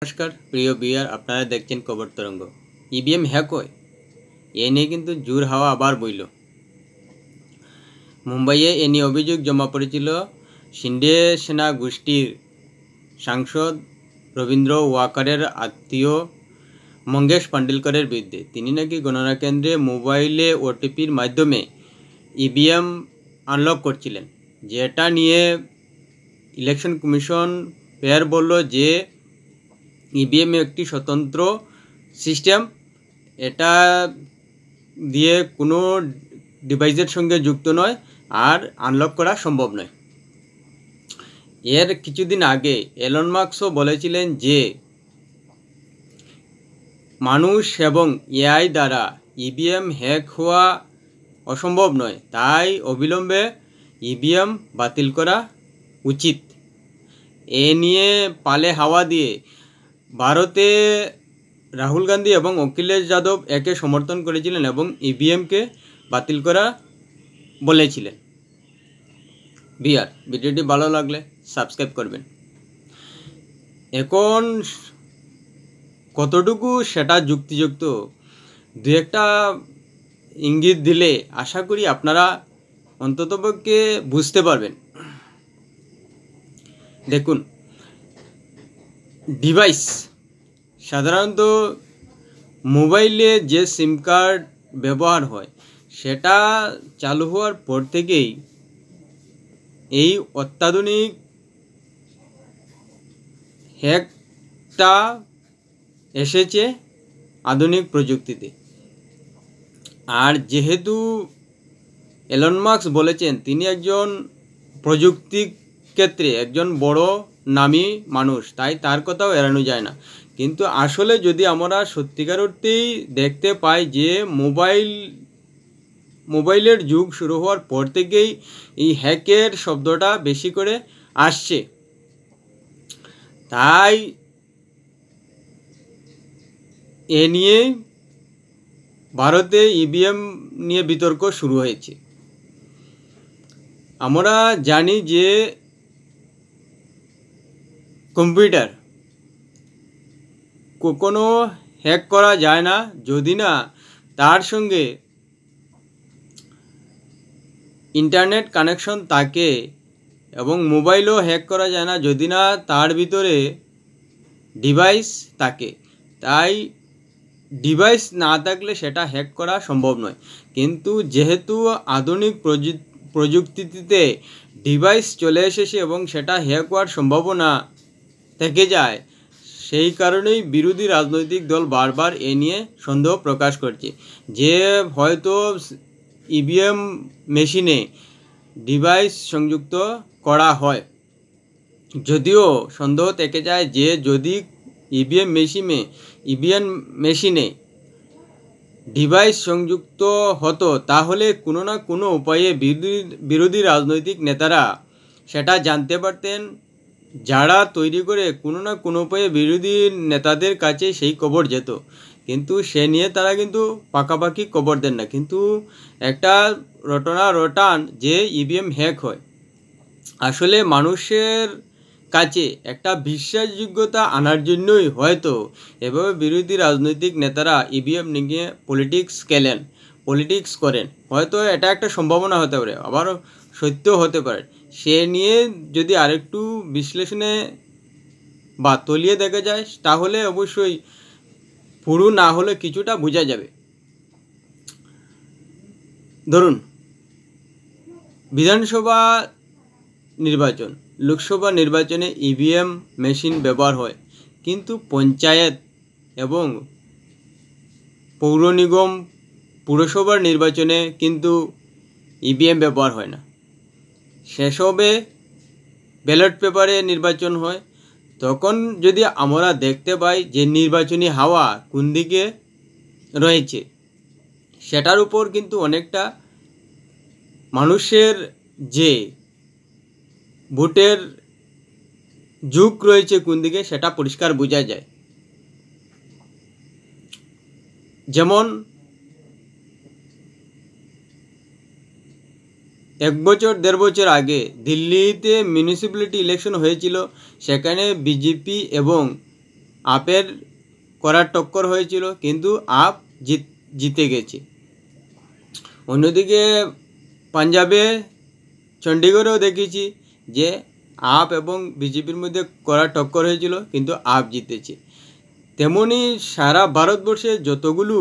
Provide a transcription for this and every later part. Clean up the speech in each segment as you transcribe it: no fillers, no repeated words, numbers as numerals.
নমস্কার প্রিয় বিয়ার, আপনারা দেখছেন খবর তরঙ্গ। ইভিএম হ্যাক হয়, এ নিয়ে কিন্তু জোর হাওয়া আবার বইল। মুম্বাইয়ে এ নিয়ে অভিযোগ জমা পড়েছিল শিন্ডে সেনা গোষ্ঠীর সাংসদ রবীন্দ্র ওয়াকারের আত্মীয় মঙ্গেশ পান্ডেলকরের বিরুদ্ধে। তিনি নাকি গণনা কেন্দ্রে মোবাইলে ওটিপির মাধ্যমে ইভিএম আনলক করছিলেন, যেটা নিয়ে ইলেকশন কমিশন ফের বলল যে ইভিএম একটি স্বতন্ত্র সিস্টেম, এটা দিয়ে কোনো ডিভাইসের সঙ্গে যুক্ত নয় আর আনলক করা সম্ভব নয়। এর কিছুদিন আগে এলন মাস্কও বলেছিলেন যে মানুষ এবং এআই দ্বারা ইভিএম হ্যাক হওয়া অসম্ভব নয়, তাই অবিলম্বে ইভিএম বাতিল করা উচিত। এ নিয়ে পালে হাওয়া দিয়ে ভারতে রাহুল গান্ধী এবং অখিলেশ যাদব একে সমর্থন করেছিলেন এবং ইভিএমকে বাতিল করা বলেছিলেন। ভিডিওটি ভালো লাগলে সাবস্ক্রাইব করবেন। এখন কতটুকু সেটা যুক্তিযুক্ত দু একটা ইঙ্গিত দিলে আশা করি আপনারা অন্ততপক্ষে বুঝতে পারবেন। দেখুন, ডিভাইস সাধারণত মোবাইলে যে সিম কার্ড ব্যবহার হয় সেটা চালু হওয়ার পর থেকেই এই অত্যাধুনিক হ্যাকটা এসেছে আধুনিক প্রযুক্তিতে। আর যেহেতু এলন মাস্ক বলেছেন তিনি একজন প্রযুক্তি ক্ষেত্রে একজন বড় নামী মানুষ, তাই তার কথাও এড়ানো যায় না। কিন্তু আসলে যদি আমরা সত্যিকার অর্থেই দেখতে পাই যে মোবাইলের যুগ শুরু হওয়ার পর থেকেই এই হ্যাকের শব্দটা বেশি করে আসছে, তাই এ নিয়ে ভারতে ইভিএম নিয়ে বিতর্ক শুরু হয়েছে। আমরা জানি যে কম্পিউটার কখনো হ্যাক করা যায় না যদি না তার সঙ্গে ইন্টারনেট কানেকশন থাকে, এবং মোবাইলও হ্যাক করা যায় না যদি না তার ভিতরে ডিভাইস থাকে। তাই ডিভাইস না থাকলে সেটা হ্যাক করা সম্ভব নয়। কিন্তু যেহেতু আধুনিক প্রযুক্তিতে ডিভাইস চলে এসেছে এবং সেটা হ্যাক হওয়ার সম্ভাবনা থেকে যায়, সেই কারণেই বিরোধী রাজনৈতিক দল বারবার এ নিয়ে সন্দেহ প্রকাশ করছে যে হয়তো ইভিএম মেশিনে ডিভাইস সংযুক্ত করা হয়। যদিও সন্দেহ থেকে যায় যে যদি ইভিএম মেশিনে ডিভাইস সংযুক্ত হতো তাহলে কোনো না কোনো উপায়ে বিরোধী রাজনৈতিক নেতারা সেটা জানতে পারতেন, যারা তৈরি করে কোনো না কোনো উপায়ে বিরোধী নেতাদের কাছে সেই খবর যেত। কিন্তু সে নিয়ে তারা কিন্তু পাকাপাকি খবর দেন না, কিন্তু একটা রটনা রটান যে ইভিএম হ্যাক হয়। আসলে মানুষের কাছে একটা বিশ্বাসযোগ্যতা আনার জন্যই হয়তো এভাবে বিরোধী রাজনৈতিক নেতারা ইভিএম নিয়ে পলিটিক্স করেন। হয়তো এটা একটা সম্ভাবনা হতে পারে, আবারও সত্য হতে পারে। সে নিয়ে যদি আরেকটু বিশ্লেষণে বা তলিয়ে দেখা যায় তাহলে অবশ্যই পুরো না হলে কিছুটা বোঝা যাবে। ধরুন, বিধানসভা নির্বাচন, লোকসভা নির্বাচনে ইভিএম মেশিন ব্যবহার হয়, কিন্তু পঞ্চায়েত এবং পৌর নিগম পুরসভার নির্বাচনে কিন্তু ইভিএম ব্যবহার হয় না। সেসবে ব্যালট পেপারে নির্বাচন হয়। তখন যদি আমরা দেখতে পাই যে নির্বাচনী হাওয়া কোন দিকে রয়েছে, সেটার উপর কিন্তু অনেকটা মানুষের যে ভোটের ঝুঁক রয়েছে কোন দিকে সেটা পরিষ্কার বোঝা যায়। যেমন 1-1.5 বছর আগে দিল্লিতে মিউনিসিপ্যালিটি ইলেকশন হয়েছিল, সেখানে বিজেপি এবং আপের করার টক্কর হয়েছিল, কিন্তু আপ জিতে গেছে। অন্যদিকে পাঞ্জাবে, চণ্ডীগড়েও দেখেছি যে আপ এবং বিজেপির মধ্যে করার টক্কর হয়েছিল, কিন্তু আপ জিতেছে। তেমনি সারা ভারতবর্ষে যতগুলো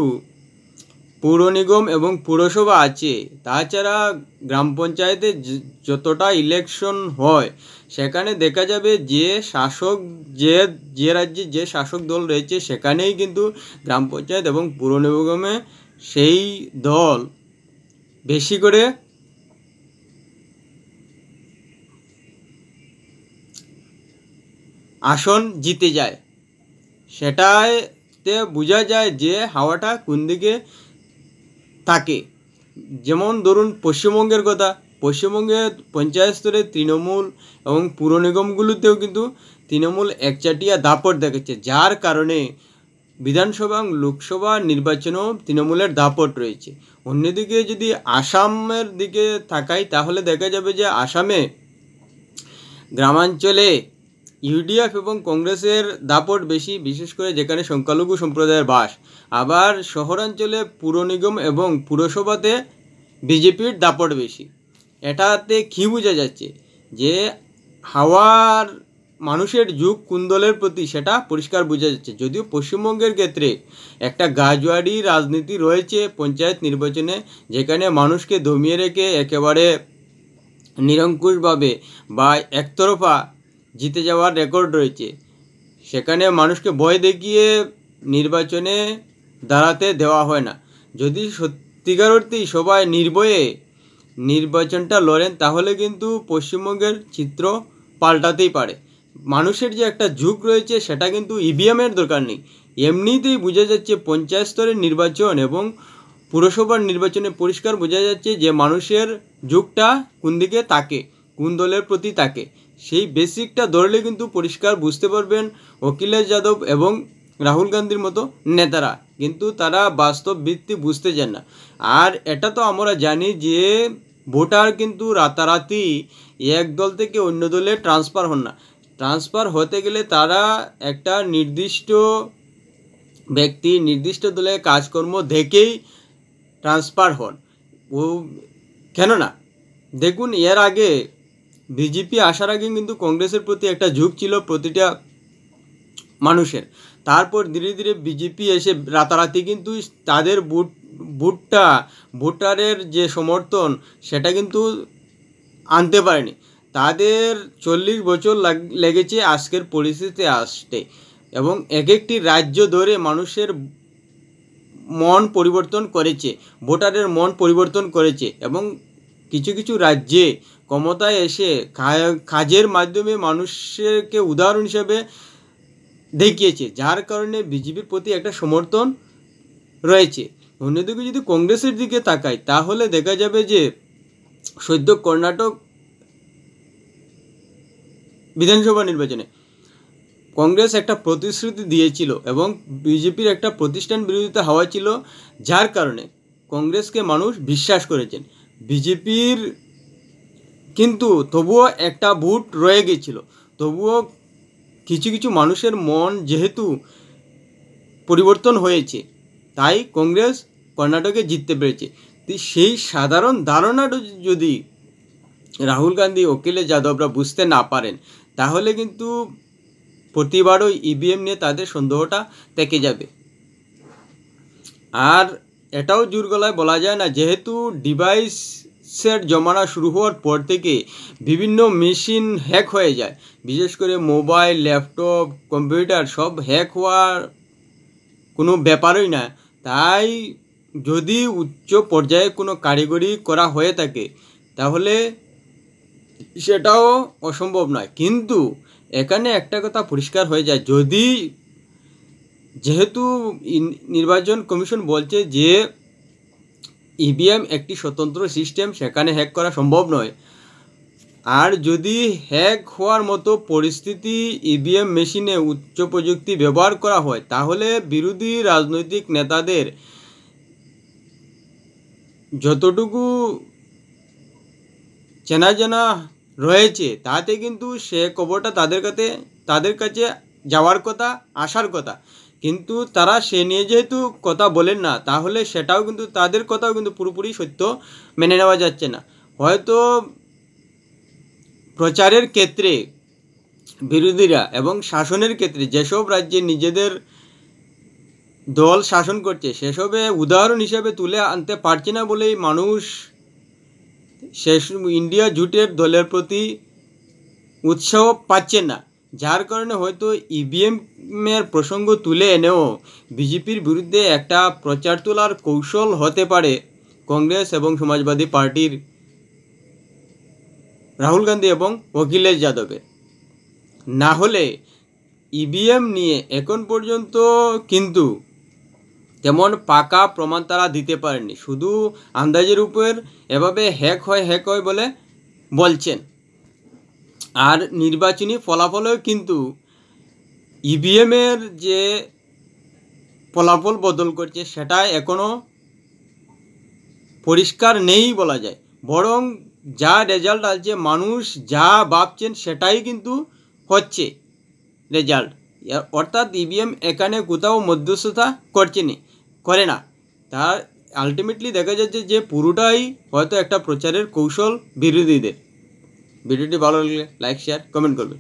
পৌর নিগম এবং পুরসভা আছে, তাছাড়া গ্রাম পঞ্চায়েতে যতটা ইলেকশন হয়, সেখানে দেখা যাবে যে শাসক যে রাজ্যে যে শাসক দল রয়েছে, সেখানেই কিন্তু গ্রাম পঞ্চায়েত এবং পৌর নিগমে সেই দল বেশি করে আসন জিতে যায়। সেটাতে বোঝা যায় যে হাওয়াটা কোন দিকে থাকে। যেমন ধরুন পশ্চিমবঙ্গের কথা, পশ্চিমবঙ্গে পঞ্চায়েত স্তরে তৃণমূল এবং পুর নিগমগুলোতেও কিন্তু তৃণমূল একচাটিয়া দাপট দেখাচ্ছে, যার কারণে বিধানসভা এবং লোকসভা নির্বাচনেও তৃণমূলের দাপট রয়েছে। অন্যদিকে যদি আসামের দিকে তাকাই, তাহলে দেখা যাবে যে আসামে গ্রামাঞ্চলে ইউডিএফ এবং কংগ্রেসের দাপট বেশি, বিশেষ করে যেখানে সংখ্যালঘু সম্প্রদায়ের বাস। আবার শহরাঞ্চলে পুর নিগম এবং পুরসভাতে বিজেপির দাপট বেশি। এটাতে কী বোঝা যাচ্ছে যে হাওয়ার মানুষের ঝুঁক কোন দলের প্রতি, সেটা পরিষ্কার বোঝা যাচ্ছে। যদিও পশ্চিমবঙ্গের ক্ষেত্রে একটা গাজোয়ারি রাজনীতি রয়েছে পঞ্চায়েত নির্বাচনে, যেখানে মানুষকে দমিয়ে রেখে একেবারে নিরঙ্কুশভাবে বা একতরফা জিতে যাওয়ার রেকর্ড রয়েছে। সেখানে মানুষকে ভয় দেখিয়ে নির্বাচনে দাঁড়াতে দেওয়া হয় না। যদি সত্যিকার অর্থেই সবাই নির্ভয়ে নির্বাচনটা লড়েন, তাহলে কিন্তু পশ্চিমবঙ্গের চিত্র পাল্টাতেই পারে। মানুষের যে একটা ঝুঁক রয়েছে, সেটা কিন্তু ইভিএমের দরকার নেই, এমনিতেই বোঝা যাচ্ছে। পঞ্চায়েত স্তরের নির্বাচন এবং পুরসভার নির্বাচনে পরিষ্কার বোঝা যাচ্ছে যে মানুষের ঝুঁকটা কোন দিকে থাকে, কোন দলের প্রতি থাকে। সেই বেসিকটা ধরলে কিন্তু পরিষ্কার বুঝতে পারবেন অখিলেশ যাদব এবং রাহুল গান্ধীর মতো নেতারা, কিন্তু তারা বাস্তব ভিত্তি বুঝতে চান না। আর এটা তো আমরা জানি যে ভোটার কিন্তু রাতারাতি এক দল থেকে অন্য দলে ট্রান্সফার হন না। ট্রান্সফার হতে গেলে তারা একটা নির্দিষ্ট ব্যক্তি, নির্দিষ্ট দলের কাজকর্ম দেখেই ট্রান্সফার হন। ও কেননা দেখুন, এর আগে বিজেপি আসার আগে কিন্তু কংগ্রেসের প্রতি একটা ঝুঁক ছিল প্রতিটা মানুষের। তারপর ধীরে ধীরে বিজেপি এসে রাতারাতি কিন্তু তাদের ভোটারের যে সমর্থন, সেটা কিন্তু আনতে পারেনি। তাদের 40 বছর লেগেছে আজকের পরিস্থিতিতে আসতে, এবং এক একটি রাজ্য ধরে মানুষের মন পরিবর্তন করেছে, ভোটারের মন পরিবর্তন করেছে, এবং কিছু কিছু রাজ্যে ক্ষমতায় এসে কাজের মাধ্যমে মানুষকে উদাহরণ হিসেবে দেখিয়েছে, যার কারণে বিজেপির প্রতি একটা সমর্থন রয়েছে। অন্যদিকে যদি কংগ্রেসের দিকে তাকাই, তাহলে দেখা যাবে যে সদ্য কর্ণাটক বিধানসভা নির্বাচনে কংগ্রেস একটা প্রতিশ্রুতি দিয়েছিল এবং বিজেপির একটা প্রতিষ্ঠান বিরোধিতা হওয়া ছিল, যার কারণে কংগ্রেসকে মানুষ বিশ্বাস করেছেন। বিজেপির কিন্তু তবুও একটা ভোট রয়ে গেছিল, তবুও কিছু কিছু মানুষের মন যেহেতু পরিবর্তন হয়েছে, তাই কংগ্রেস কর্ণাটকে জিততে পেরেছে। সেই সাধারণ ধারণাটা যদি রাহুল গান্ধী, অখিলেশ যাদবরা বুঝতে না পারেন, তাহলে কিন্তু প্রতিবারও ইভিএম নিয়ে তাদের সন্দেহটা থেকে যাবে। আর এটাও জোর গলায় বলা যায় না, যেহেতু ডিভাইসের জমানা শুরু হওয়ার পর থেকে বিভিন্ন মেশিন হ্যাক হয়ে যায়, বিশেষ করে মোবাইল, ল্যাপটপ, কম্পিউটার সব হ্যাক হওয়ার কোনো ব্যাপারই না। তাই যদি উচ্চ পর্যায়ে কোনো কারিগরি করা হয়ে থাকে, তাহলে সেটাও অসম্ভব নয়। কিন্তু এখানে একটা কথা পরিষ্কার হয়ে যায়, যদি যেহেতু নির্বাচন কমিশন বলছে যে ইভিএম একটি স্বতন্ত্র সিস্টেম, সেখানে হ্যাক করা সম্ভব নয়, আর যদি হ্যাক হওয়ার মতো পরিস্থিতি ইভিএম মেশিনে উচ্চ প্রযুক্তি ব্যবহার করা হয়, তাহলে বিরোধী রাজনৈতিক নেতাদের যতটুকু চেনা জানা রয়েছে, তাতে কিন্তু সে খবরটা তাদের কাছে যাওয়ার কথা, আসার কথা, কিন্তু তারা সে নিয়ে যেহেতু কথা বলেন না, তাহলে সেটাও কিন্তু তাদের কথাও কিন্তু পুরোপুরি সত্য মেনে নেওয়া যাচ্ছে না। হয়তো প্রচারের ক্ষেত্রে বিরোধীরা এবং শাসনের ক্ষেত্রে যেসব রাজ্যে নিজেদের দল শাসন করছে সেসবে উদাহরণ হিসেবে তুলে আনতে পারছে না বলেই মানুষ শেষ ইন্ডিয়া জোটের দলের প্রতি উৎসাহ পাচ্ছে না, যার কারণে হয়তো ইভিএমের প্রসঙ্গ তুলে এনেও বিজেপির বিরুদ্ধে একটা প্রচার তোলার কৌশল হতে পারে কংগ্রেস এবং সমাজবাদী পার্টির রাহুল গান্ধী এবং অখিলেশ যাদবের। না হলে ইভিএম নিয়ে এখন পর্যন্ত কিন্তু তেমন পাকা প্রমাণ তারা দিতে পারেননি, শুধু আন্দাজের উপর এভাবে হ্যাক হয় বলে বলছেন। আর নির্বাচনী ফলাফলেও কিন্তু ইভিএমের যে ফলাফল বদল করছে সেটা এখনও পরিষ্কার নেই বলা যায়, বরং যা রেজাল্ট আসছে মানুষ যা ভাবছেন সেটাই কিন্তু হচ্ছে রেজাল্ট। অর্থাৎ ইভিএম এখানে কোথাও মধ্যস্থতা করে না, তার আলটিমেটলি দেখা যাচ্ছে যে পুরোটাই হয়তো একটা প্রচারের কৌশল বিরোধীদের। ভিডিওটি ভালো লাগলে লাইক শেয়ার কমেন্ট করবেন।